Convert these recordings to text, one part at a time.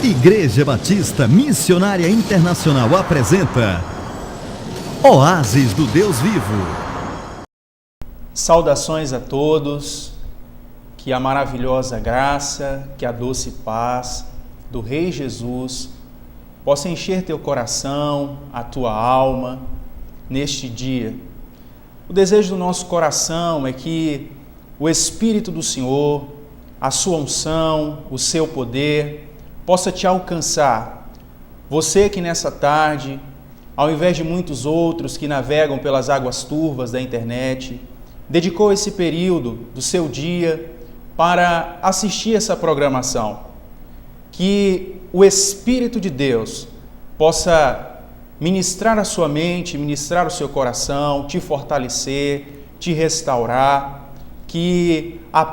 Igreja Batista Missionária Internacional apresenta Oásis do Deus Vivo. Saudações a todos, que a maravilhosa graça, que a doce paz do Rei Jesus possa encher teu coração, a tua alma, neste dia. O desejo do nosso coração é que o Espírito do Senhor, a sua unção, o seu poder, possa te alcançar. Você que nessa tarde, ao invés de muitos outros que navegam pelas águas turvas da internet, dedicou esse período do seu dia para assistir essa programação. Que o Espírito de Deus possa ministrar a sua mente, ministrar o seu coração, te fortalecer, te restaurar, que a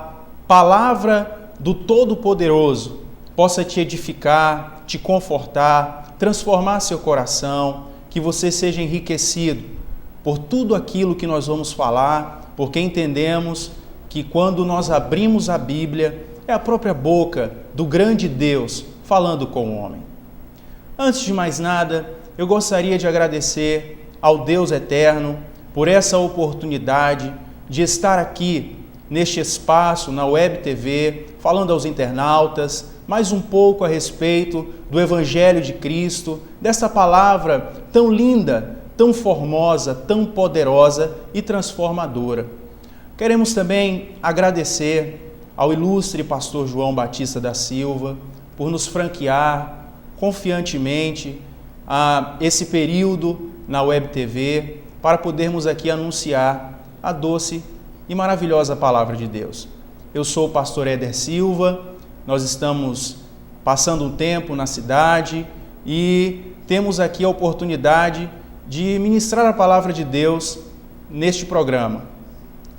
palavra do Todo-Poderoso possa te edificar, te confortar, transformar seu coração, que você seja enriquecido por tudo aquilo que nós vamos falar, porque entendemos que quando nós abrimos a Bíblia, é a própria boca do grande Deus falando com o homem. Antes de mais nada, eu gostaria de agradecer ao Deus Eterno por essa oportunidade de estar aqui neste espaço, na Web TV, falando aos internautas, mais um pouco a respeito do Evangelho de Cristo, dessa palavra tão linda, tão formosa, tão poderosa e transformadora. Queremos também agradecer ao ilustre pastor João Batista da Silva por nos franquear confiantemente esse período na Web TV para podermos aqui anunciar a doce e maravilhosa palavra de Deus. Eu sou o pastor Éder Silva. Nós estamos passando um tempo na cidade e temos aqui a oportunidade de ministrar a palavra de Deus neste programa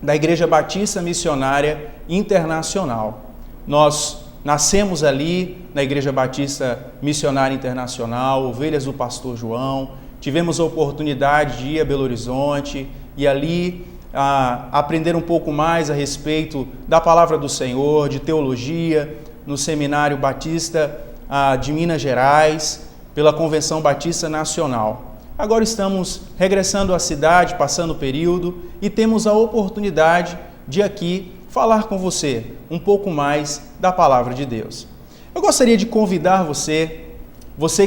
da Igreja Batista Missionária Internacional. Nós nascemos ali na Igreja Batista Missionária Internacional, ovelhas do pastor João, tivemos a oportunidade de ir a Belo Horizonte e ali aprender um pouco mais a respeito da palavra do Senhor, de teologia, no Seminário Batista de Minas Gerais, pela Convenção Batista Nacional. Agora estamos regressando à cidade, passando o período, e temos a oportunidade de aqui falar com você um pouco mais da palavra de Deus. Eu gostaria de convidar você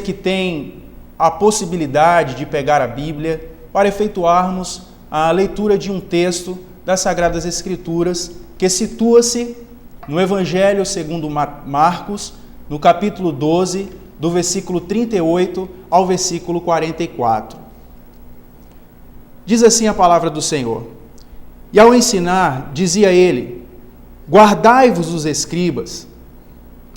que tem a possibilidade de pegar a Bíblia, para efetuarmos a leitura de um texto das Sagradas Escrituras que situa-se no Evangelho segundo Marcos, no capítulo 12, do versículo 38 ao versículo 44. Diz assim a palavra do Senhor: E ao ensinar, dizia ele: Guardai-vos dos escribas,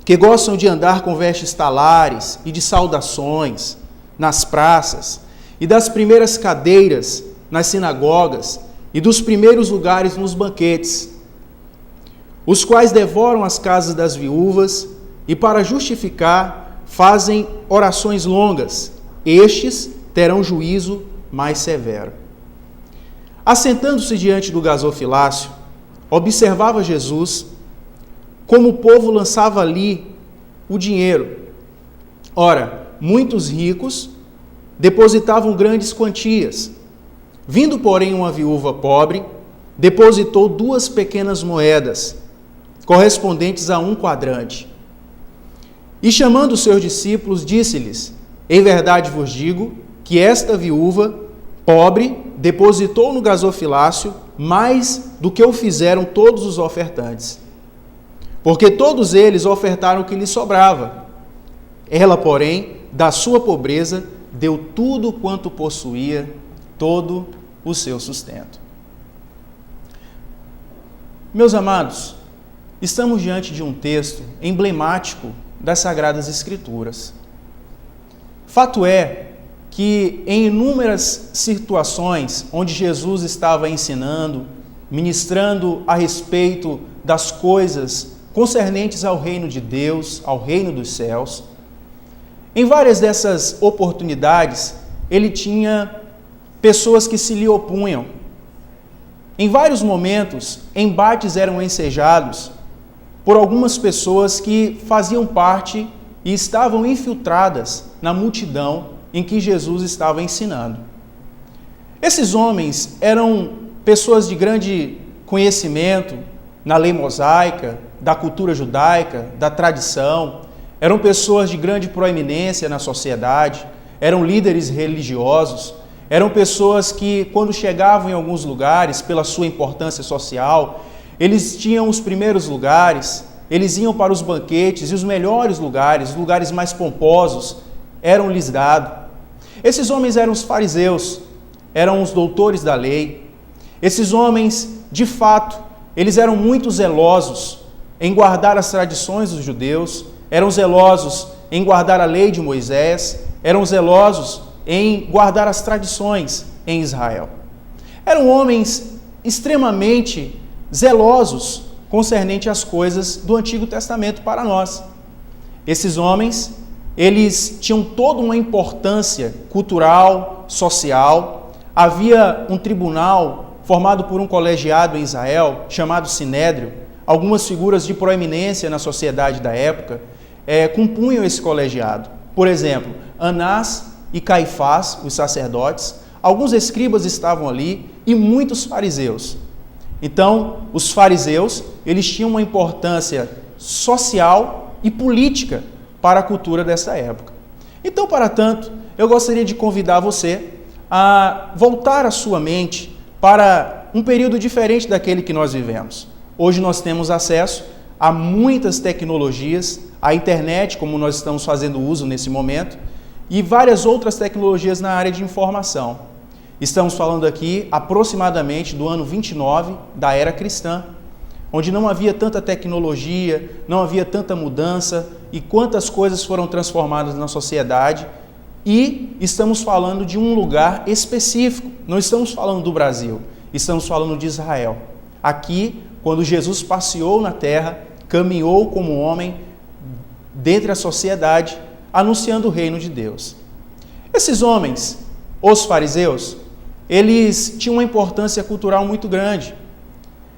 que gostam de andar com vestes talares e de saudações nas praças, e das primeiras cadeiras nas sinagogas, e dos primeiros lugares nos banquetes, os quais devoram as casas das viúvas, e para justificar fazem orações longas. Estes terão juízo mais severo. Assentando-se diante do gasofilácio, observava Jesus como o povo lançava ali o dinheiro. Ora, muitos ricos depositavam grandes quantias. Vindo, porém, uma viúva pobre, depositou 2 pequenas moedas, correspondentes a 1 quadrante. E chamando os seus discípulos, disse-lhes: Em verdade vos digo que esta viúva pobre depositou no gasofilácio mais do que o fizeram todos os ofertantes. Porque todos eles ofertaram o que lhes sobrava. Ela, porém, da sua pobreza, deu tudo quanto possuía, todo o seu sustento. Meus amados, estamos diante de um texto emblemático das Sagradas Escrituras. Fato é que em inúmeras situações onde Jesus estava ensinando, ministrando a respeito das coisas concernentes ao reino de Deus, ao reino dos céus, em várias dessas oportunidades, ele tinha pessoas que se lhe opunham. Em vários momentos, embates eram ensejados por algumas pessoas que faziam parte e estavam infiltradas na multidão em que Jesus estava ensinando. Esses homens eram pessoas de grande conhecimento na lei mosaica, da cultura judaica, da tradição, eram pessoas de grande proeminência na sociedade, eram líderes religiosos, eram pessoas que, quando chegavam em alguns lugares, pela sua importância social, eles tinham os primeiros lugares, eles iam para os banquetes e os melhores lugares, os lugares mais pomposos, eram-lhes dados. Esses homens eram os fariseus, eram os doutores da lei. Esses homens, de fato, eles eram muito zelosos em guardar as tradições dos judeus, eram zelosos em guardar a lei de Moisés, eram zelosos em guardar as tradições em Israel. Eram homens extremamente zelosos concernente às coisas do Antigo Testamento para nós. Esses homens, eles tinham toda uma importância cultural, social. Havia um tribunal formado por um colegiado em Israel, chamado Sinédrio. Algumas figuras de proeminência na sociedade da época compunham esse colegiado. Por exemplo, Anás e Caifás, os sacerdotes, alguns escribas estavam ali e muitos fariseus. Então, os fariseus, eles tinham uma importância social e política para a cultura dessa época. Então, para tanto, eu gostaria de convidar você a voltar a sua mente para um período diferente daquele que nós vivemos. Hoje nós temos acesso a muitas tecnologias, a internet, como nós estamos fazendo uso nesse momento, e várias outras tecnologias na área de informação. Estamos falando aqui aproximadamente do ano 29 da era cristã, onde não havia tanta tecnologia, não havia tanta mudança e quantas coisas foram transformadas na sociedade. E estamos falando de um lugar específico, não estamos falando do Brasil, estamos falando de Israel. Aqui, quando Jesus passeou na terra, caminhou como homem dentre a sociedade, anunciando o reino de Deus. Esses homens, os fariseus, eles tinham uma importância cultural muito grande.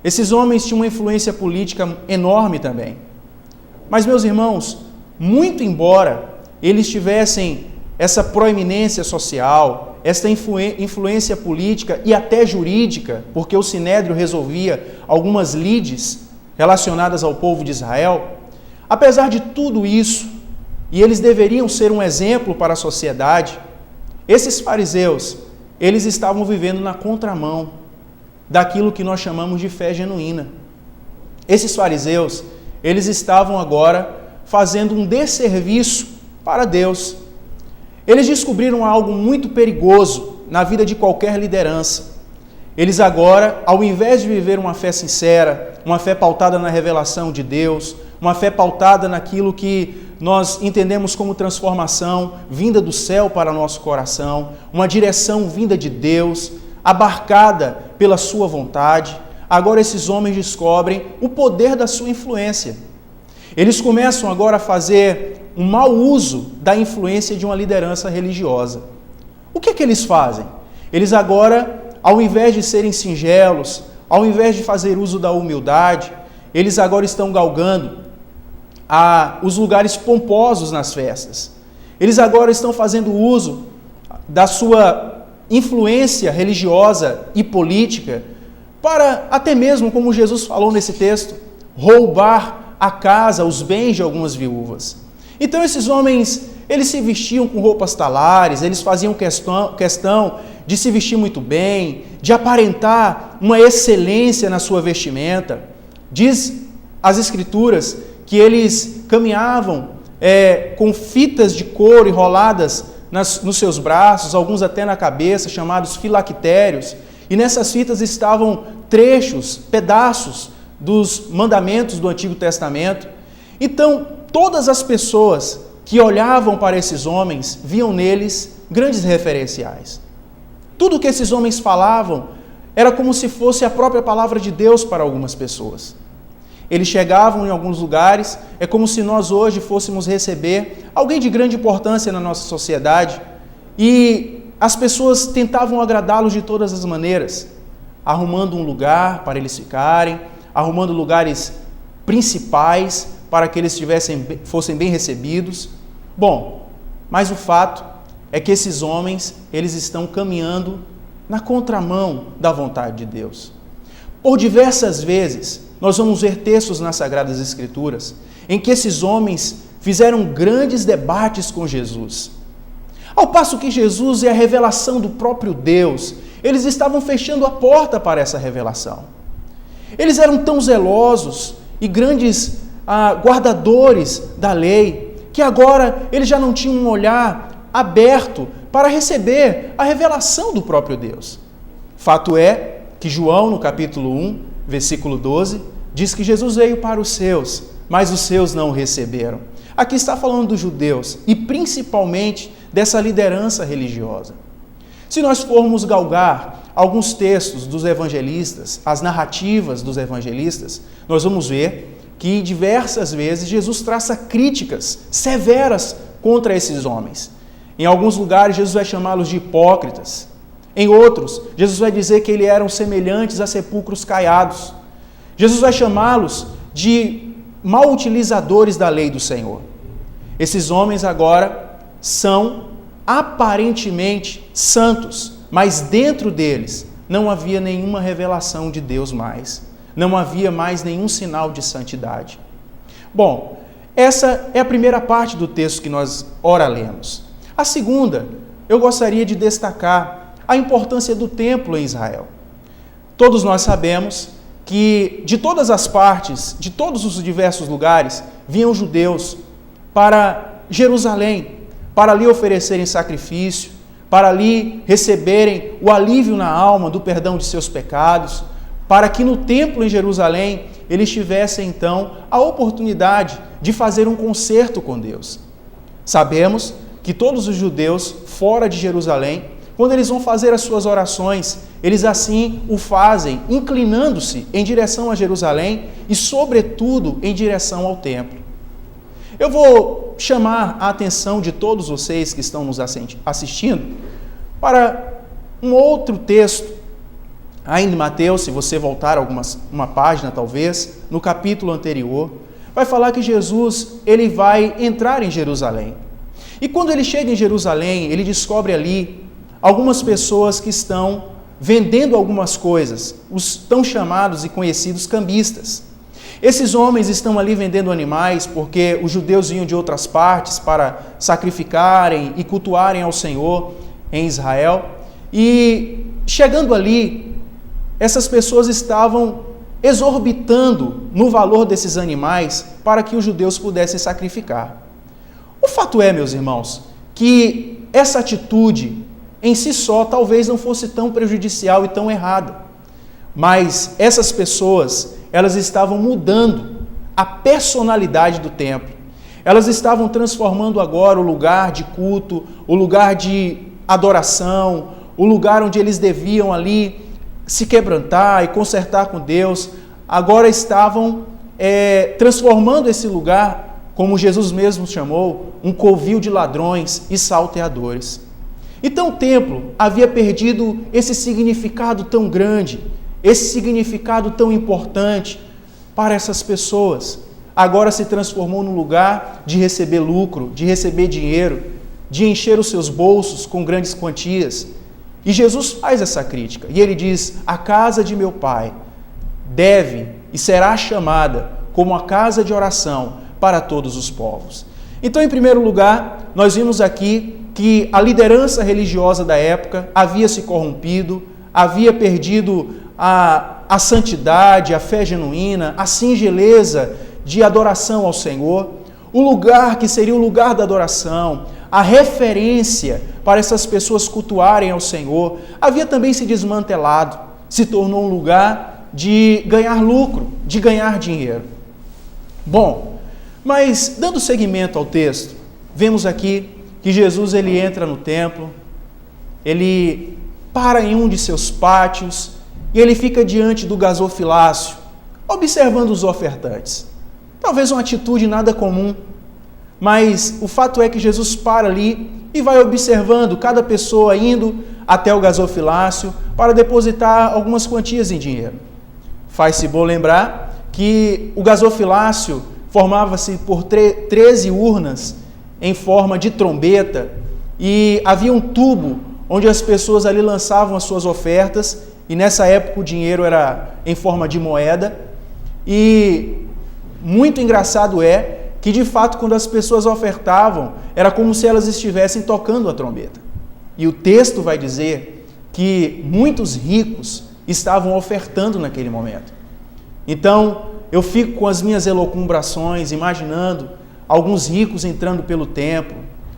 Esses homens tinham uma influência política enorme também. Mas, meus irmãos, muito embora eles tivessem essa proeminência social, essa influência política e até jurídica, porque o Sinédrio resolvia algumas lides relacionadas ao povo de Israel, apesar de tudo isso, e eles deveriam ser um exemplo para a sociedade, esses fariseus, eles estavam vivendo na contramão daquilo que nós chamamos de fé genuína. Esses fariseus, eles estavam agora fazendo um desserviço para Deus. Eles descobriram algo muito perigoso na vida de qualquer liderança. Eles agora, ao invés de viver uma fé sincera, uma fé pautada na revelação de Deus, uma fé pautada naquilo que nós entendemos como transformação vinda do céu para nosso coração, uma direção vinda de Deus, abarcada pela sua vontade, agora esses homens descobrem o poder da sua influência. Eles começam agora a fazer um mau uso da influência de uma liderança religiosa. O que é que eles fazem? Eles agora, ao invés de serem singelos, ao invés de fazer uso da humildade, eles agora estão galgando os lugares pomposos nas festas. Eles agora estão fazendo uso da sua influência religiosa e política para, até mesmo, como Jesus falou nesse texto, roubar a casa, os bens de algumas viúvas. Então esses homens, eles se vestiam com roupas talares, eles faziam questão de se vestir muito bem, de aparentar uma excelência na sua vestimenta. Diz as Escrituras que eles caminhavam com fitas de couro enroladas nos seus braços, alguns até na cabeça, chamados filactérios, e nessas fitas estavam trechos, pedaços dos mandamentos do Antigo Testamento. Então, todas as pessoas que olhavam para esses homens viam neles grandes referenciais. Tudo que esses homens falavam era como se fosse a própria palavra de Deus para algumas pessoas. Eles chegavam em alguns lugares, é como se nós hoje fôssemos receber alguém de grande importância na nossa sociedade e as pessoas tentavam agradá-los de todas as maneiras, arrumando um lugar para eles ficarem, arrumando lugares principais para que eles fossem bem recebidos. Bom, mas o fato é que esses homens, eles estão caminhando na contramão da vontade de Deus. Por diversas vezes, nós vamos ver textos nas Sagradas Escrituras em que esses homens fizeram grandes debates com Jesus. Ao passo que Jesus é a revelação do próprio Deus, eles estavam fechando a porta para essa revelação. Eles eram tão zelosos e grandes guardadores da lei, que agora eles já não tinham um olhar aberto para receber a revelação do próprio Deus. Fato é que João, no capítulo 1, versículo 12, diz que Jesus veio para os seus, mas os seus não o receberam. Aqui está falando dos judeus e principalmente dessa liderança religiosa. Se nós formos galgar alguns textos dos evangelistas, as narrativas dos evangelistas, nós vamos ver que diversas vezes Jesus traça críticas severas contra esses homens. Em alguns lugares, Jesus vai chamá-los de hipócritas. Em outros, Jesus vai dizer que eles eram semelhantes a sepulcros caiados. Jesus vai chamá-los de mal utilizadores da lei do Senhor. Esses homens agora são aparentemente santos, mas dentro deles não havia nenhuma revelação de Deus mais. Não havia mais nenhum sinal de santidade. Bom, essa é a primeira parte do texto que nós ora lemos. A segunda, eu gostaria de destacar a importância do templo em Israel. Todos nós sabemos que de todas as partes, de todos os diversos lugares, vinham judeus para Jerusalém, para ali oferecerem sacrifício, para ali receberem o alívio na alma do perdão de seus pecados, para que no templo em Jerusalém eles tivessem então a oportunidade de fazer um concerto com Deus. Sabemos que todos os judeus fora de Jerusalém, quando eles vão fazer as suas orações, eles assim o fazem, inclinando-se em direção a Jerusalém e, sobretudo, em direção ao templo. Eu vou chamar a atenção de todos vocês que estão nos assistindo para um outro texto, ainda em Mateus, se você voltar uma página talvez, no capítulo anterior, vai falar que Jesus ele vai entrar em Jerusalém. E quando ele chega em Jerusalém, ele descobre ali algumas pessoas que estão vendendo algumas coisas, os tão chamados e conhecidos cambistas. Esses homens estão ali vendendo animais porque os judeus vinham de outras partes para sacrificarem e cultuarem ao Senhor em Israel. E chegando ali, essas pessoas estavam exorbitando no valor desses animais para que os judeus pudessem sacrificar. O fato é, meus irmãos, que essa atitude em si só talvez não fosse tão prejudicial e tão errada, mas essas pessoas, elas estavam mudando a personalidade do templo. Elas estavam transformando agora o lugar de culto, o lugar de adoração, o lugar onde eles deviam ali se quebrantar e consertar com Deus, agora estavam transformando esse lugar, como Jesus mesmo chamou, um covil de ladrões e salteadores. Então o templo havia perdido esse significado tão grande, esse significado tão importante para essas pessoas. Agora se transformou num lugar de receber lucro, de receber dinheiro, de encher os seus bolsos com grandes quantias. E Jesus faz essa crítica, e ele diz: a casa de meu Pai deve e será chamada como a casa de oração para todos os povos. Então, em primeiro lugar, nós vimos aqui que a liderança religiosa da época havia se corrompido, havia perdido a santidade, a fé genuína, a singeleza de adoração ao Senhor. O lugar que seria o lugar da adoração, a referência para essas pessoas cultuarem ao Senhor, havia também se desmantelado, se tornou um lugar de ganhar lucro, de ganhar dinheiro. Bom, mas dando seguimento ao texto, vemos aqui que Jesus ele entra no templo, ele para em um de seus pátios e ele fica diante do gasofilácio, observando os ofertantes. Talvez uma atitude nada comum, mas o fato é que Jesus para ali e vai observando cada pessoa indo até o gasofilácio para depositar algumas quantias em dinheiro. Faz-se bom lembrar que o gasofilácio formava-se por 13 urnas em forma de trombeta e havia um tubo onde as pessoas ali lançavam as suas ofertas, e nessa época o dinheiro era em forma de moeda. E muito engraçado é que, de fato, quando as pessoas ofertavam, era como se elas estivessem tocando a trombeta. E o texto vai dizer que muitos ricos estavam ofertando naquele momento. Então, eu fico com as minhas elucubrações, imaginando alguns ricos entrando pelo templo,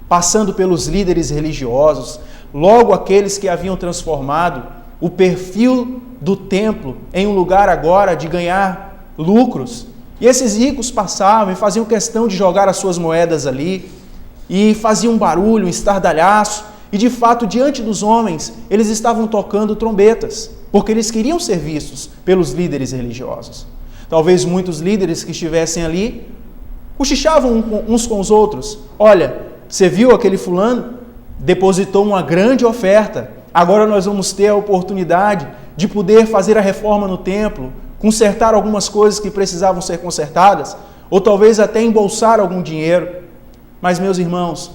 passando pelos líderes religiosos, logo aqueles que haviam transformado o perfil do templo em um lugar agora de ganhar lucros. E esses ricos passavam e faziam questão de jogar as suas moedas ali, e faziam um barulho, um estardalhaço, e de fato, diante dos homens, eles estavam tocando trombetas, porque eles queriam ser vistos pelos líderes religiosos. Talvez muitos líderes que estivessem ali cochichavam uns com os outros. Olha, você viu aquele fulano? Depositou uma grande oferta. Agora nós vamos ter a oportunidade de poder fazer a reforma no templo, consertar algumas coisas que precisavam ser consertadas, ou talvez até embolsar algum dinheiro. Mas, meus irmãos,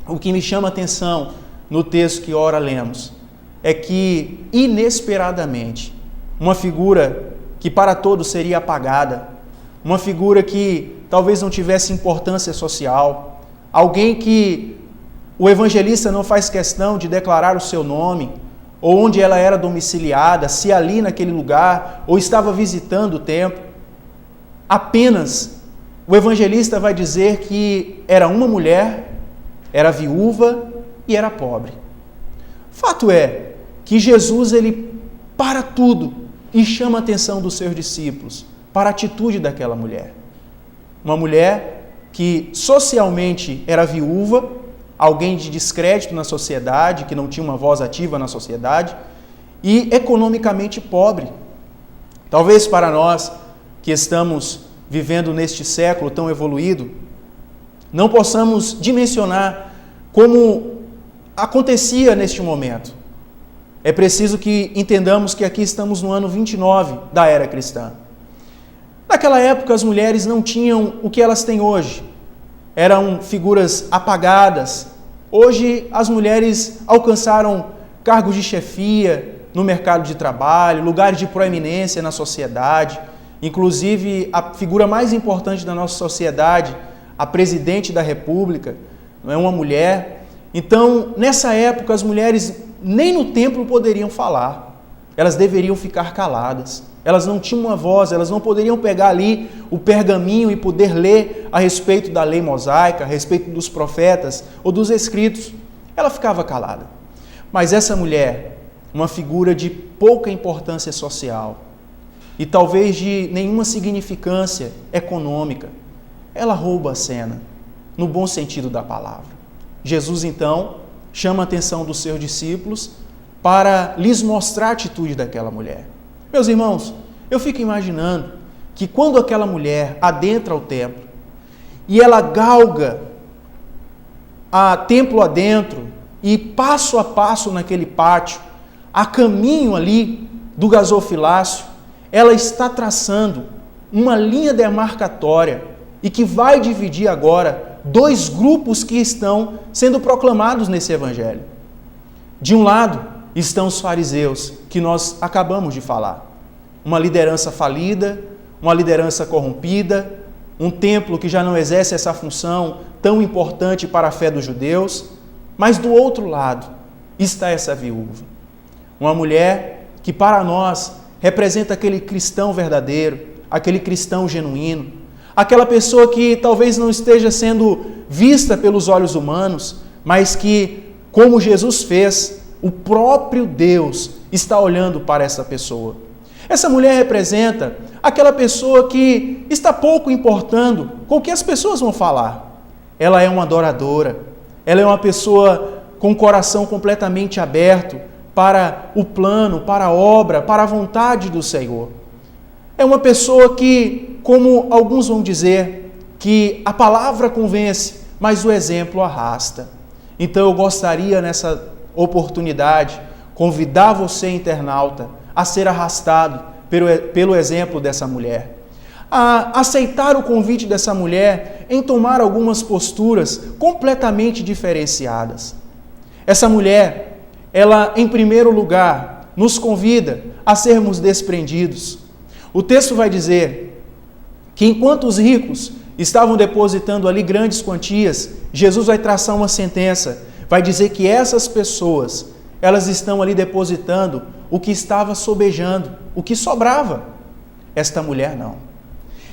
o que me chama a atenção no texto que ora lemos é que, inesperadamente, uma figura que para todos seria apagada, uma figura que talvez não tivesse importância social, alguém que o evangelista não faz questão de declarar o seu nome, ou onde ela era domiciliada, se ali naquele lugar, ou estava visitando o templo. Apenas o evangelista vai dizer que era uma mulher, era viúva e era pobre. Fato é que Jesus, ele para tudo e chama a atenção dos seus discípulos para a atitude daquela mulher. Uma mulher que socialmente era viúva, alguém de descrédito na sociedade, que não tinha uma voz ativa na sociedade, e economicamente pobre. Talvez para nós que estamos vivendo neste século tão evoluído, não possamos dimensionar como acontecia neste momento. É preciso que entendamos que aqui estamos no ano 29 da era cristã. Naquela época as mulheres não tinham o que elas têm hoje. Eram figuras apagadas. Hoje as mulheres alcançaram cargos de chefia no mercado de trabalho, lugares de proeminência na sociedade. Inclusive a figura mais importante da nossa sociedade, a presidente da República, não é uma mulher. Então, nessa época, as mulheres nem no templo poderiam falar. Elas deveriam ficar caladas. Elas não tinham uma voz, elas não poderiam pegar ali o pergaminho e poder ler a respeito da lei mosaica, a respeito dos profetas ou dos escritos. Ela ficava calada. Mas essa mulher, uma figura de pouca importância social e talvez de nenhuma significância econômica, ela rouba a cena, no bom sentido da palavra. Jesus, então, chama a atenção dos seus discípulos para lhes mostrar a atitude daquela mulher. Meus irmãos, eu fico imaginando que quando aquela mulher adentra o templo e ela galga a templo adentro e passo a passo naquele pátio, a caminho ali do gasofilácio, ela está traçando uma linha demarcatória e que vai dividir agora dois grupos que estão sendo proclamados nesse evangelho. De um lado estão os fariseus, que nós acabamos de falar. Uma liderança falida, uma liderança corrompida, um templo que já não exerce essa função tão importante para a fé dos judeus. Mas do outro lado está essa viúva. Uma mulher que para nós representa aquele cristão verdadeiro, aquele cristão genuíno, aquela pessoa que talvez não esteja sendo vista pelos olhos humanos, mas que, como Jesus fez, o próprio Deus está olhando para essa pessoa. Essa mulher representa aquela pessoa que está pouco importando com o que as pessoas vão falar. Ela é uma adoradora, ela é uma pessoa com o coração completamente aberto para o plano, para a obra, para a vontade do Senhor. É uma pessoa que, como alguns vão dizer, que a palavra convence, mas o exemplo arrasta. Então eu gostaria nessa oportunidade convidar você, internauta, a ser arrastado pelo exemplo dessa mulher. a aceitar o convite dessa mulher em tomar algumas posturas completamente diferenciadas. Essa mulher, ela, em primeiro lugar, nos convida a sermos desprendidos. O texto vai dizer que enquanto os ricos estavam depositando ali grandes quantias, Jesus vai traçar uma sentença, vai dizer que essas pessoas, elas estão ali depositando o que estava sobejando, o que sobrava. Esta mulher não.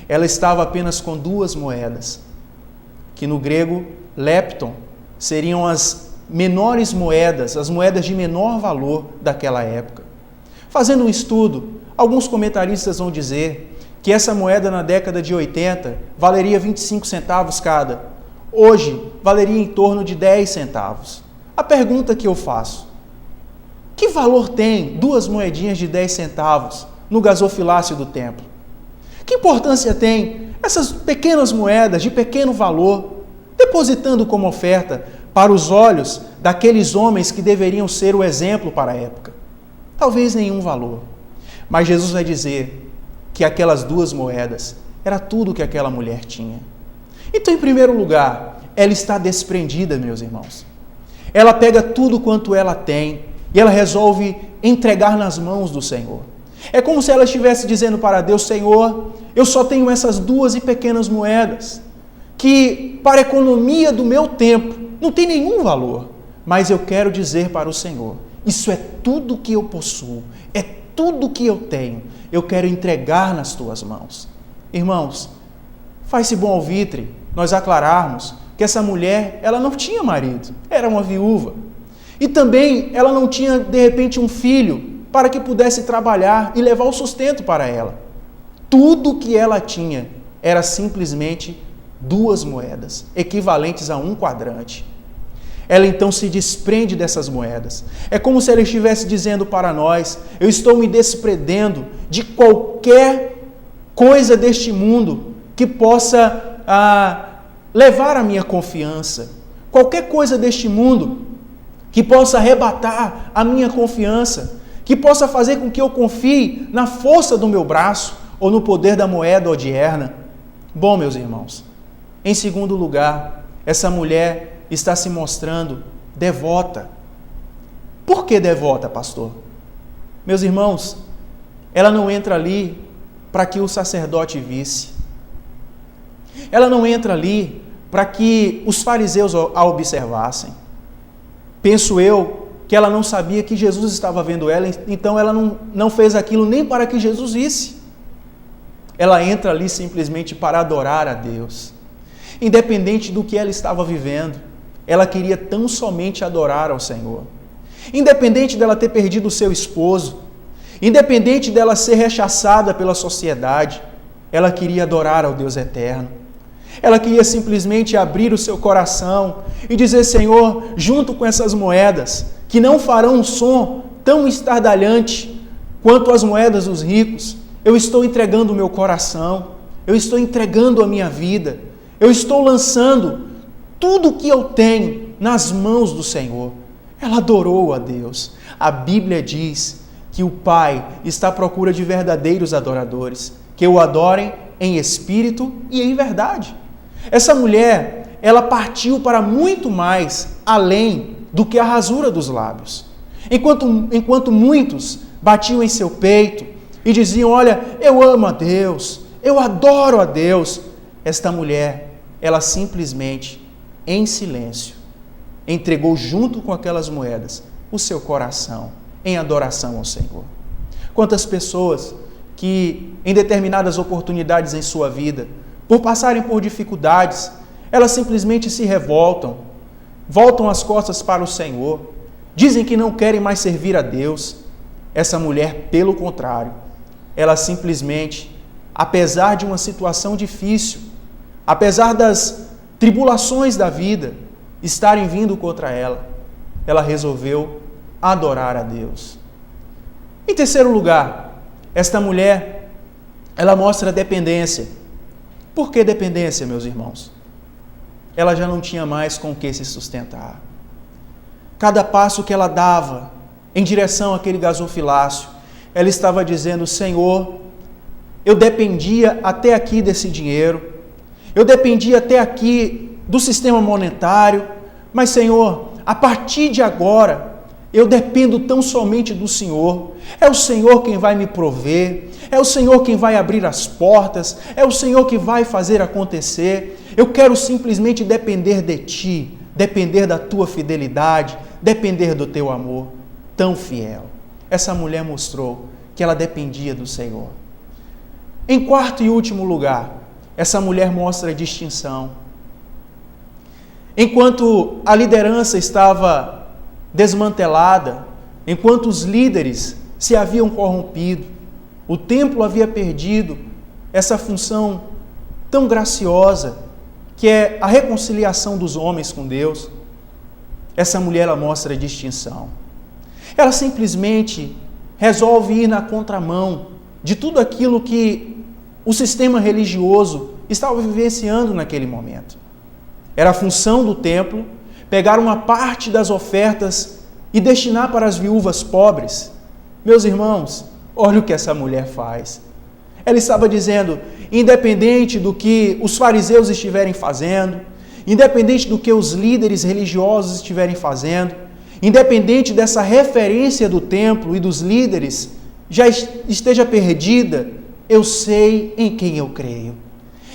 Ela estava apenas com 2 moedas, que no grego, lepton, seriam as menores moedas, as moedas de menor valor daquela época. Fazendo um estudo, alguns comentaristas vão dizer que essa moeda na década de 80 valeria 25 centavos cada. Hoje, valeria em torno de 10 centavos. A pergunta que eu faço: que valor tem 2 moedinhas de 10 centavos no gasofilácio do templo? Que importância tem essas pequenas moedas de pequeno valor, depositando como oferta para os olhos daqueles homens que deveriam ser o exemplo para a época? Talvez nenhum valor. Mas Jesus vai dizer que aquelas 2 moedas era tudo que aquela mulher tinha. Então, em primeiro lugar, ela está desprendida, meus irmãos. Ela pega tudo quanto ela tem e ela resolve entregar nas mãos do Senhor. É como se ela estivesse dizendo para Deus: Senhor, eu só tenho essas 2 pequenas moedas, que para a economia do meu tempo não tem nenhum valor, mas eu quero dizer para o Senhor: isso é tudo que eu possuo, é tudo que eu tenho, eu quero entregar nas tuas mãos. Irmãos, faz-se bom alvitre nós aclararmos que essa mulher, ela não tinha marido, era uma viúva. E também ela não tinha, de repente, um filho para que pudesse trabalhar e levar o sustento para ela. Tudo que ela tinha era simplesmente 2 moedas, equivalentes a 1 quadrante. Ela então se desprende dessas moedas. É como se ela estivesse dizendo para nós: eu estou me desprendendo de qualquer coisa deste mundo que possa levar a minha confiança, qualquer coisa deste mundo que possa arrebatar a minha confiança, que possa fazer com que eu confie na força do meu braço ou no poder da moeda odierna. Bom, meus irmãos, em segundo lugar, essa mulher está se mostrando devota. Por que devota, pastor? Meus irmãos, ela não entra ali para que o sacerdote visse. Ela não entra ali para que os fariseus a observassem. Penso eu que ela não sabia que Jesus estava vendo ela, então ela não fez aquilo nem para que Jesus visse. Ela entra ali simplesmente para adorar a Deus. Independente do que ela estava vivendo, ela queria tão somente adorar ao Senhor. Independente dela ter perdido o seu esposo, independente dela ser rechaçada pela sociedade, ela queria adorar ao Deus eterno. Ela queria simplesmente abrir o seu coração e dizer: Senhor, junto com essas moedas, que não farão um som tão estardalhante quanto as moedas dos ricos, eu estou entregando o meu coração, eu estou entregando a minha vida, eu estou lançando tudo o que eu tenho nas mãos do Senhor. Ela adorou a Deus. A Bíblia diz que o Pai está à procura de verdadeiros adoradores, que o adorem em espírito e em verdade. Essa mulher, ela partiu para muito mais além do que a rasura dos lábios. Enquanto muitos batiam em seu peito e diziam: olha, eu amo a Deus, eu adoro a Deus, esta mulher, ela simplesmente, em silêncio, entregou junto com aquelas moedas o seu coração em adoração ao Senhor. Quantas pessoas que em determinadas oportunidades em sua vida, por passarem por dificuldades, elas simplesmente se revoltam, voltam as costas para o Senhor, dizem que não querem mais servir a Deus. Essa mulher, pelo contrário, ela simplesmente, apesar de uma situação difícil, apesar das tribulações da vida estarem vindo contra ela, ela resolveu adorar a Deus. Em terceiro lugar, esta mulher, ela mostra dependência. Por que dependência, meus irmãos? Ela já não tinha mais com o que se sustentar. Cada passo que ela dava em direção àquele gasofilácio, ela estava dizendo: Senhor, eu dependia até aqui desse dinheiro, eu dependia até aqui do sistema monetário, mas Senhor, a partir de agora, eu dependo tão somente do Senhor. É o Senhor quem vai me prover, é o Senhor quem vai abrir as portas, é o Senhor que vai fazer acontecer. Eu quero simplesmente depender de Ti, depender da Tua fidelidade, depender do Teu amor tão fiel. Essa mulher mostrou que ela dependia do Senhor. Em quarto e último lugar, essa mulher mostra a distinção. Enquanto a liderança estava desmantelada, enquanto os líderes se haviam corrompido, o templo havia perdido essa função tão graciosa, que é a reconciliação dos homens com Deus. Essa mulher, ela mostra a distinção. Ela simplesmente resolve ir na contramão de tudo aquilo que o sistema religioso estava vivenciando naquele momento. Era a função do templo pegar uma parte das ofertas e destinar para as viúvas pobres. Meus irmãos, olha o que essa mulher faz. Ela estava dizendo, independente do que os fariseus estiverem fazendo, independente do que os líderes religiosos estiverem fazendo, independente dessa referência do templo e dos líderes já esteja perdida, eu sei em quem eu creio.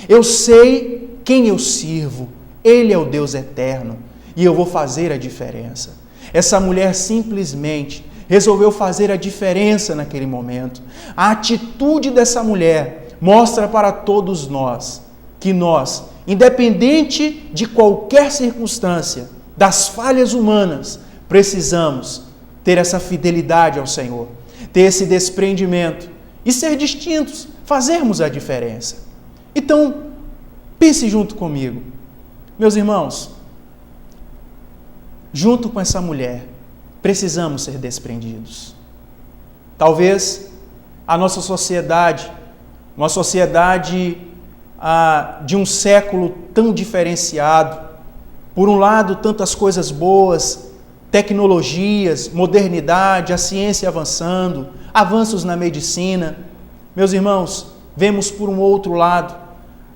Eu sei quem eu sirvo. Ele é o Deus eterno e eu vou fazer a diferença. Essa mulher simplesmente resolveu fazer a diferença naquele momento. A atitude dessa mulher mostra para todos nós que nós, independente de qualquer circunstância, das falhas humanas, precisamos ter essa fidelidade ao Senhor, ter esse desprendimento e ser distintos, fazermos a diferença. Então, pense junto comigo. Meus irmãos, junto com essa mulher, precisamos ser desprendidos. Talvez a nossa sociedade, uma sociedade de um século tão diferenciado, por um lado, tantas coisas boas, tecnologias, modernidade, a ciência avançando, avanços na medicina. Meus irmãos, vemos por um outro lado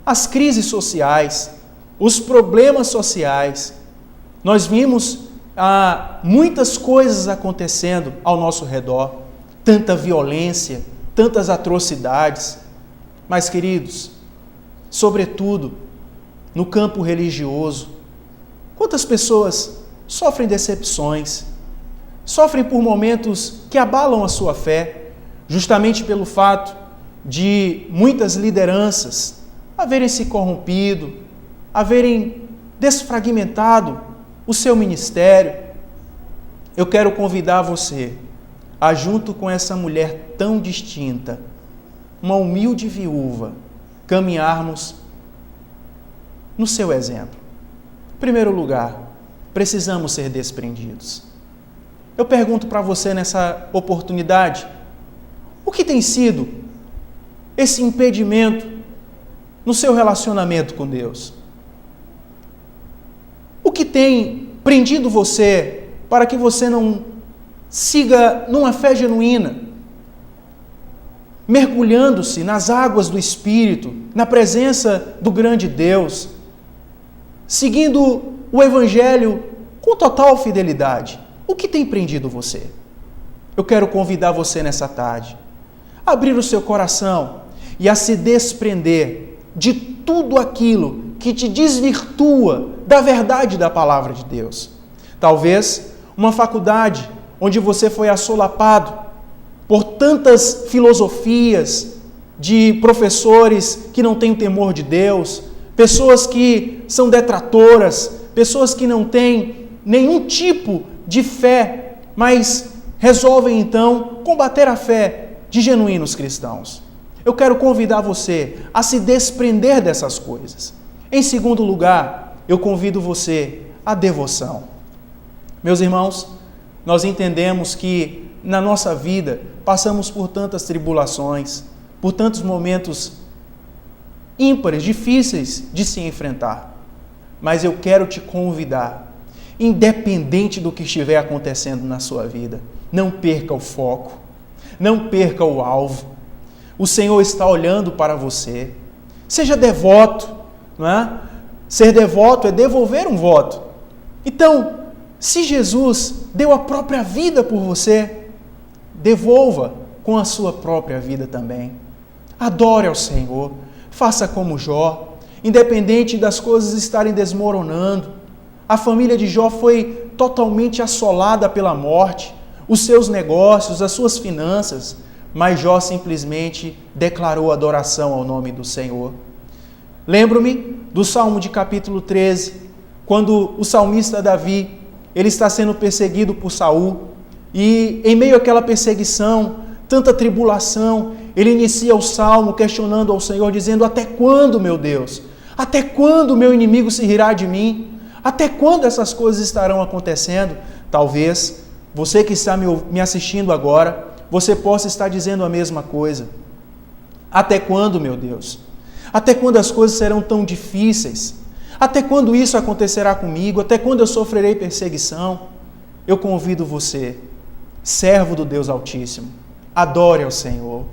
as crises sociais, os problemas sociais. Nós vimos muitas coisas acontecendo ao nosso redor, tanta violência, tantas atrocidades. Mas, queridos, sobretudo no campo religioso, quantas pessoas sofrem decepções, sofrem por momentos que abalam a sua fé, justamente pelo fato de muitas lideranças haverem se corrompido, haverem desfragmentado o seu ministério. Eu quero convidar você a, junto com essa mulher tão distinta, uma humilde viúva, caminharmos no seu exemplo. Em primeiro lugar, precisamos ser desprendidos. Eu pergunto para você nessa oportunidade, o que tem sido esse impedimento no seu relacionamento com Deus? O que tem prendido você para que você não siga numa fé genuína, mergulhando-se nas águas do Espírito, na presença do grande Deus, seguindo o Evangelho com total fidelidade? O que tem prendido você? Eu quero convidar você nessa tarde a abrir o seu coração e a se desprender de tudo aquilo que te desvirtua da verdade da palavra de Deus. Talvez uma faculdade onde você foi assolapado por tantas filosofias de professores que não têm o temor de Deus, pessoas que são detratoras, pessoas que não têm nenhum tipo de fé, mas resolvem então combater a fé de genuínos cristãos. Eu quero convidar você a se desprender dessas coisas. Em segundo lugar, eu convido você à devoção. Meus irmãos, nós entendemos que na nossa vida passamos por tantas tribulações, por tantos momentos ímpares, difíceis de se enfrentar. Mas eu quero te convidar, independente do que estiver acontecendo na sua vida, não perca o foco, não perca o alvo. o Senhor está olhando para você. Seja devoto, não é? Ser devoto é devolver um voto. Então, se Jesus deu a própria vida por você, devolva com a sua própria vida também. Adore ao Senhor, faça como Jó, independente das coisas estarem desmoronando. A família de Jó foi totalmente assolada pela morte, os seus negócios, as suas finanças, mas Jó simplesmente declarou adoração ao nome do Senhor. Lembro-me do Salmo de capítulo 13, quando o salmista Davi, ele está sendo perseguido por Saul, e em meio àquela perseguição, tanta tribulação, ele inicia o salmo questionando ao Senhor, dizendo: até quando, meu Deus? Até quando o meu inimigo se rirá de mim? Até quando essas coisas estarão acontecendo? Talvez você que está me assistindo agora, você possa estar dizendo a mesma coisa. Até quando, meu Deus? Até quando as coisas serão tão difíceis? Até quando isso acontecerá comigo? Até quando eu sofrerei perseguição? Eu convido você, servo do Deus Altíssimo, adore ao Senhor.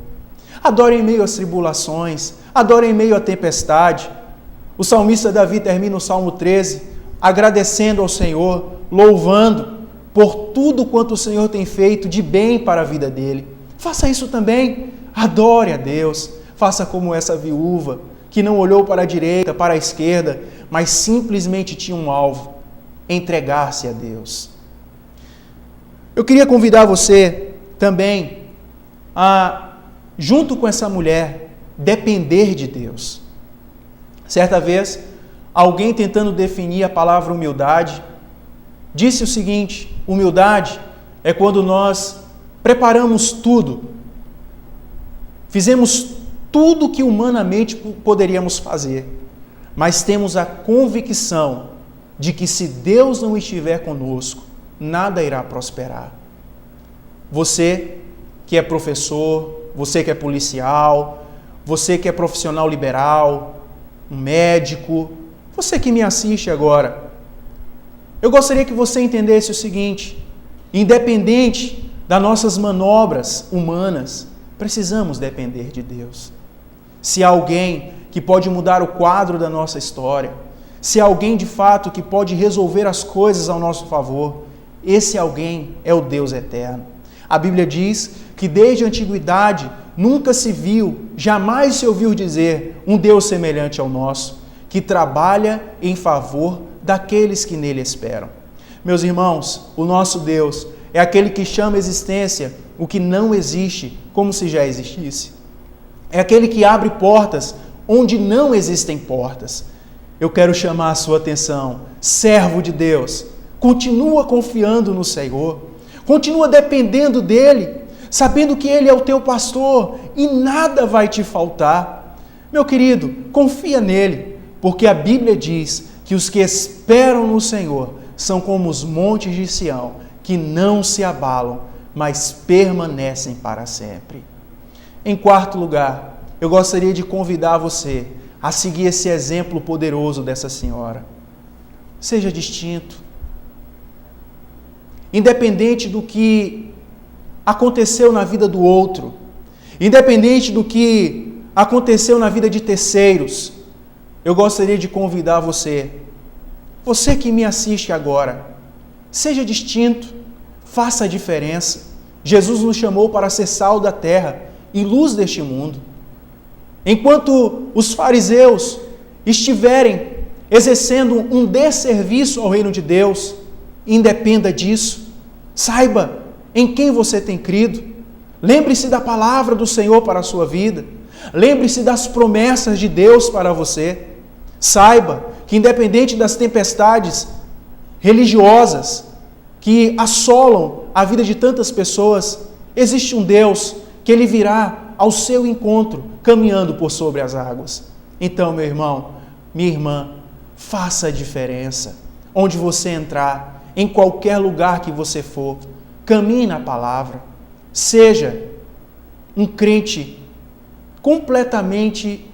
Adore em meio às tribulações, adore em meio à tempestade. O salmista Davi termina o Salmo 13 agradecendo ao Senhor, louvando por tudo quanto o Senhor tem feito de bem para a vida dele. Faça isso também, adore a Deus, faça como essa viúva que não olhou para a direita, para a esquerda, mas simplesmente tinha um alvo: entregar-se a Deus. Eu queria convidar você também a, junto com essa mulher, depender de Deus. Certa vez, alguém tentando definir a palavra humildade, disse o seguinte: humildade é quando nós preparamos tudo, fizemos tudo que humanamente poderíamos fazer, mas temos a convicção de que se Deus não estiver conosco, nada irá prosperar. Você que é professor, você que é policial, você que é profissional liberal, um médico, você que me assiste agora, eu gostaria que você entendesse o seguinte: independente das nossas manobras humanas, precisamos depender de Deus. Se há alguém que pode mudar o quadro da nossa história, se há alguém de fato que pode resolver as coisas ao nosso favor, esse alguém é o Deus eterno. A Bíblia diz que desde a antiguidade nunca se viu, jamais se ouviu dizer um Deus semelhante ao nosso, que trabalha em favor daqueles que nele esperam. Meus irmãos, o nosso Deus é aquele que chama à existência o que não existe como se já existisse. É aquele que abre portas onde não existem portas. Eu quero chamar a sua atenção, servo de Deus, continua confiando no Senhor, continua dependendo dEle, sabendo que Ele é o teu pastor e nada vai te faltar. Meu querido, confia nele, porque a Bíblia diz que os que esperam no Senhor são como os montes de Sião, que não se abalam, mas permanecem para sempre. Em quarto lugar, eu gostaria de convidar você a seguir esse exemplo poderoso dessa senhora. Seja distinto. Independente do que aconteceu na vida do outro, independente do que aconteceu na vida de terceiros, eu gostaria de convidar você que me assiste agora, seja distinto, faça a diferença. Jesus nos chamou para ser sal da terra e luz deste mundo. Enquanto os fariseus estiverem exercendo um desserviço ao reino de Deus, independa disso. Saiba em quem você tem crido. Lembre-se da palavra do Senhor para a sua vida. Lembre-se das promessas de Deus para você. Saiba que independente das tempestades religiosas que assolam a vida de tantas pessoas, existe um Deus que Ele virá ao seu encontro, caminhando por sobre as águas. Então, meu irmão, minha irmã, faça a diferença. Onde você entrar, em qualquer lugar que você for, caminhe na palavra. Seja um crente completamente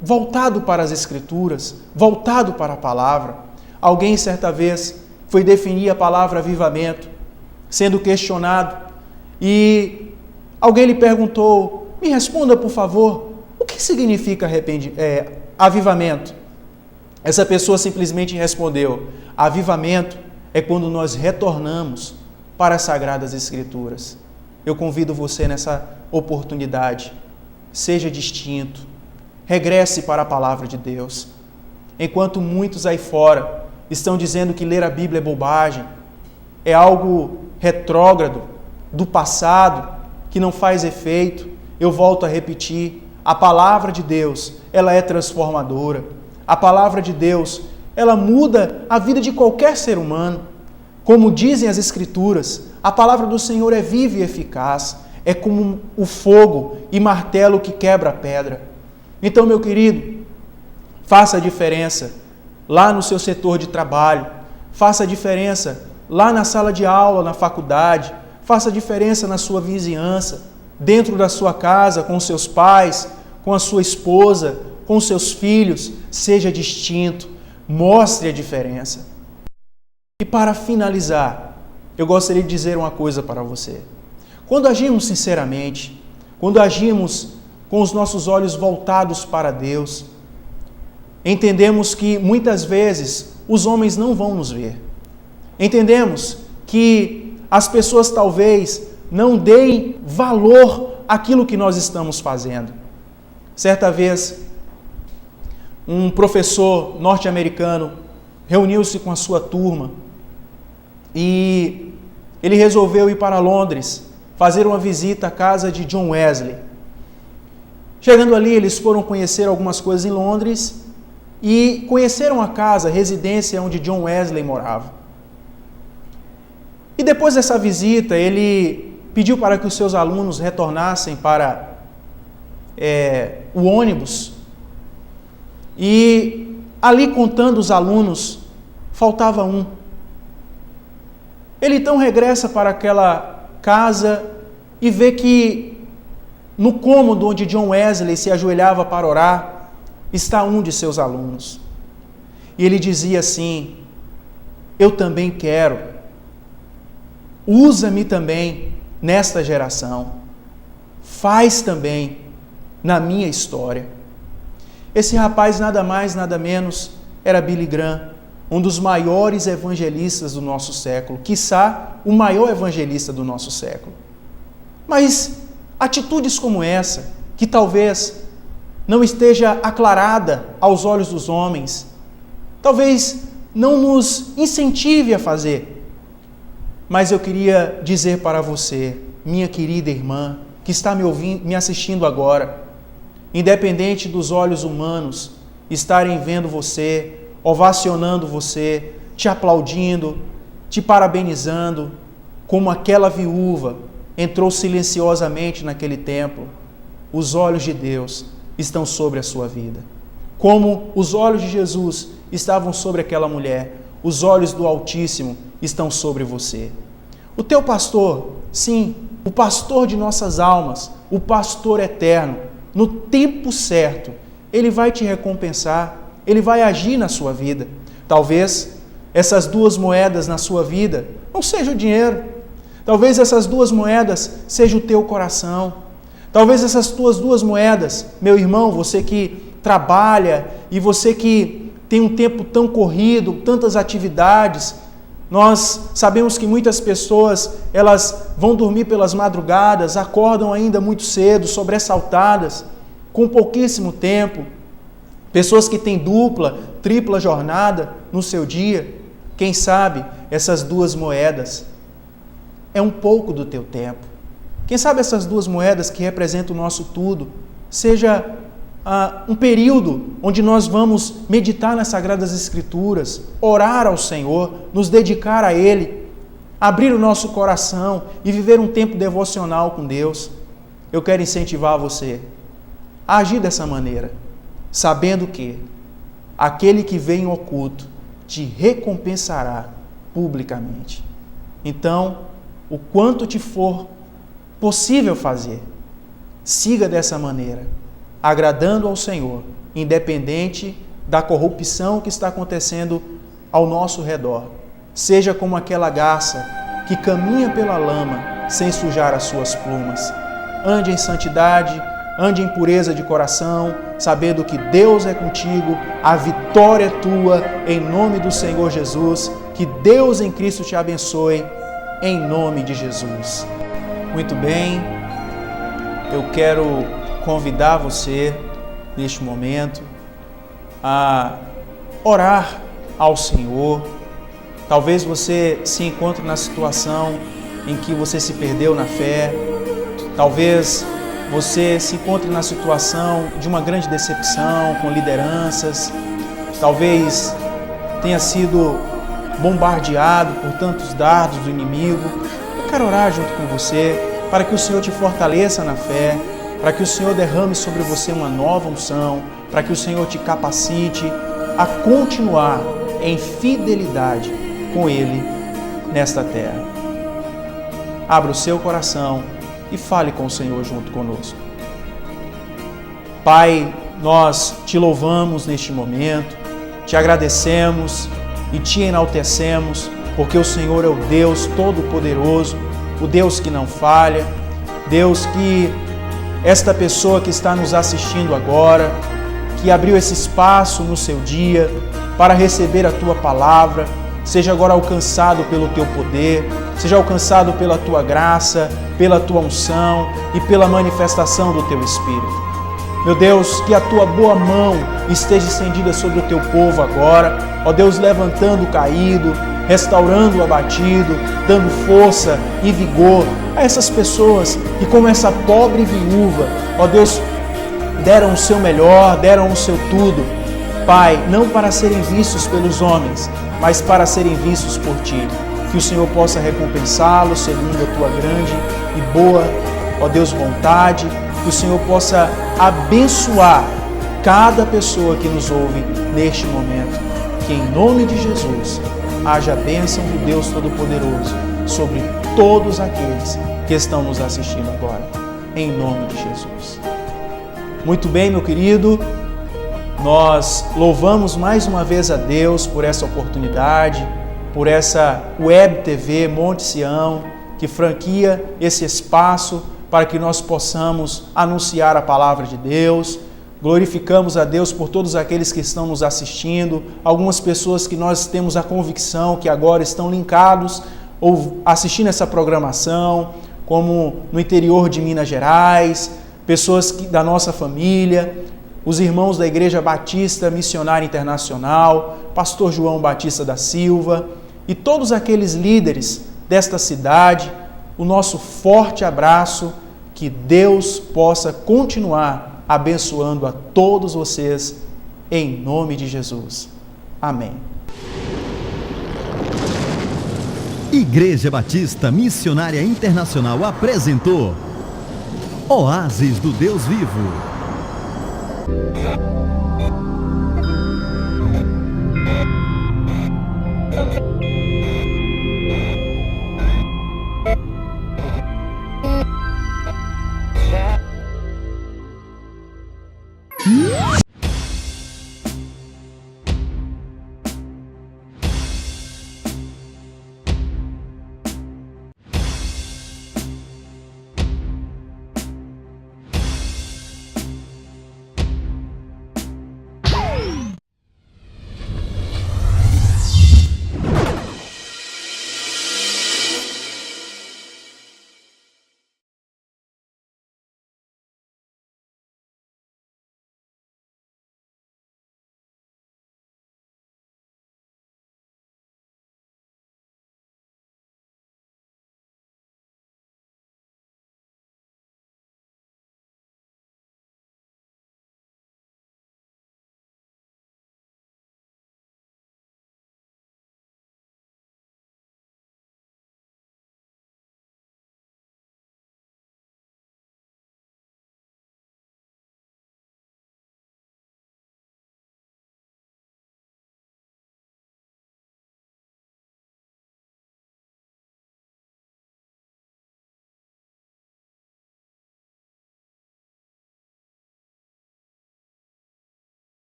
voltado para as Escrituras, voltado para a palavra. Alguém, certa vez, foi definir a palavra avivamento, sendo questionado, e alguém lhe perguntou: Me responda, por favor, o que significa avivamento? Essa pessoa simplesmente respondeu: avivamento é quando nós retornamos para as Sagradas Escrituras. Eu convido você nessa oportunidade, seja distinto, regresse para a Palavra de Deus. Enquanto muitos aí fora estão dizendo que ler a Bíblia é bobagem, é algo retrógrado, do passado, que não faz efeito, eu volto a repetir, a Palavra de Deus, ela é transformadora. A Palavra de Deus, ela muda a vida de qualquer ser humano. Como dizem as Escrituras, a Palavra do Senhor é viva e eficaz, é como o fogo e martelo que quebra a pedra. Então, meu querido, faça a diferença lá no seu setor de trabalho, faça a diferença lá na sala de aula, na faculdade, faça a diferença na sua vizinhança, dentro da sua casa, com seus pais, com a sua esposa, com seus filhos. Seja distinto, mostre a diferença. E para finalizar, eu gostaria de dizer uma coisa para você. Quando agimos sinceramente, quando agimos com os nossos olhos voltados para Deus, entendemos que muitas vezes os homens não vão nos ver. Entendemos que as pessoas talvez não deem valor àquilo que nós estamos fazendo. Certa vez, um professor norte-americano reuniu-se com a sua turma e ele resolveu ir para Londres, fazer uma visita à casa de John Wesley. Chegando ali, eles foram conhecer algumas coisas em Londres e conheceram a casa, a residência onde John Wesley morava. E depois dessa visita, ele pediu para que os seus alunos retornassem para o ônibus. E ali, contando os alunos, faltava um. Ele então regressa para aquela casa e vê que no cômodo onde John Wesley se ajoelhava para orar, está um de seus alunos. E ele dizia assim: eu também quero, usa-me também nesta geração, faz também na minha história. Esse rapaz nada mais, nada menos, era Billy Graham, um dos maiores evangelistas do nosso século, quiçá o maior evangelista do nosso século. Mas atitudes como essa, que talvez não esteja aclarada aos olhos dos homens, talvez não nos incentive a fazer. Mas eu queria dizer para você, minha querida irmã, que está me ouvindo, me assistindo agora, independente dos olhos humanos estarem vendo você, ovacionando você, te aplaudindo, te parabenizando, como aquela viúva entrou silenciosamente naquele templo, os olhos de Deus estão sobre a sua vida. Como os olhos de Jesus estavam sobre aquela mulher, os olhos do Altíssimo estão sobre você. O teu pastor, sim, o pastor de nossas almas, o pastor eterno, no tempo certo, ele vai te recompensar, ele vai agir na sua vida. Talvez essas duas moedas na sua vida não seja o dinheiro. Talvez essas duas moedas seja o teu coração. Talvez essas tuas duas moedas, meu irmão, você que trabalha e você que tem um tempo tão corrido, tantas atividades, nós sabemos que muitas pessoas, elas vão dormir pelas madrugadas, acordam ainda muito cedo, sobressaltadas, com pouquíssimo tempo. Pessoas que têm dupla, tripla jornada no seu dia. Quem sabe essas duas moedas é um pouco do teu tempo. Quem sabe essas duas moedas que representam o nosso tudo, seja um período onde nós vamos meditar nas Sagradas Escrituras, orar ao Senhor, nos dedicar a Ele, abrir o nosso coração e viver um tempo devocional com Deus. Eu quero incentivar você a agir dessa maneira, sabendo que aquele que vem oculto te recompensará publicamente. Então, o quanto te for possível fazer, siga dessa maneira, agradando ao Senhor, independente da corrupção que está acontecendo ao nosso redor. Seja como aquela garça que caminha pela lama sem sujar as suas plumas. Ande em santidade, ande em pureza de coração, sabendo que Deus é contigo, a vitória é tua, em nome do Senhor Jesus. Que Deus em Cristo te abençoe, em nome de Jesus. Muito bem, eu quero convidar você, neste momento, a orar ao Senhor. Talvez você se encontre na situação em que você se perdeu na fé, talvez você se encontre na situação de uma grande decepção com lideranças, talvez tenha sido bombardeado por tantos dardos do inimigo. Eu quero orar junto com você para que o Senhor te fortaleça na fé, para que o Senhor derrame sobre você uma nova unção, para que o Senhor te capacite a continuar em fidelidade com Ele nesta terra. Abra o seu coração e fale com o Senhor junto conosco. Pai, nós te louvamos neste momento, te agradecemos e te enaltecemos, porque o Senhor é o Deus Todo-Poderoso, o Deus que não falha, Deus que esta pessoa que está nos assistindo agora, que abriu esse espaço no seu dia para receber a Tua palavra, seja agora alcançado pelo Teu poder, seja alcançado pela Tua graça, pela Tua unção e pela manifestação do Teu Espírito. Meu Deus, que a Tua boa mão esteja estendida sobre o Teu povo agora, ó Deus, levantando o caído, restaurando o abatido, dando força e vigor a essas pessoas que, como essa pobre viúva, ó Deus, deram o seu melhor, deram o seu tudo, Pai, não para serem vistos pelos homens, mas para serem vistos por Ti. Que o Senhor possa recompensá-los segundo a Tua grande e boa, ó Deus, vontade. Que o Senhor possa abençoar cada pessoa que nos ouve neste momento. Que em nome de Jesus haja a bênção do Deus Todo-Poderoso sobre todos aqueles que estão nos assistindo agora. Em nome de Jesus. Muito bem, meu querido. Nós louvamos mais uma vez a Deus por essa oportunidade, por essa Web TV Monte Sião, que franquia esse espaço para que nós possamos anunciar a palavra de Deus. Glorificamos a Deus por todos aqueles que estão nos assistindo, algumas pessoas que nós temos a convicção que agora estão linkados ou assistindo essa programação, como no interior de Minas Gerais, pessoas da nossa família, os irmãos da Igreja Batista Missionária Internacional, Pastor João Batista da Silva e todos aqueles líderes desta cidade, o nosso forte abraço, que Deus possa continuar abençoando a todos vocês, em nome de Jesus. Amém. Igreja Batista Missionária Internacional apresentou Oásis do Deus Vivo.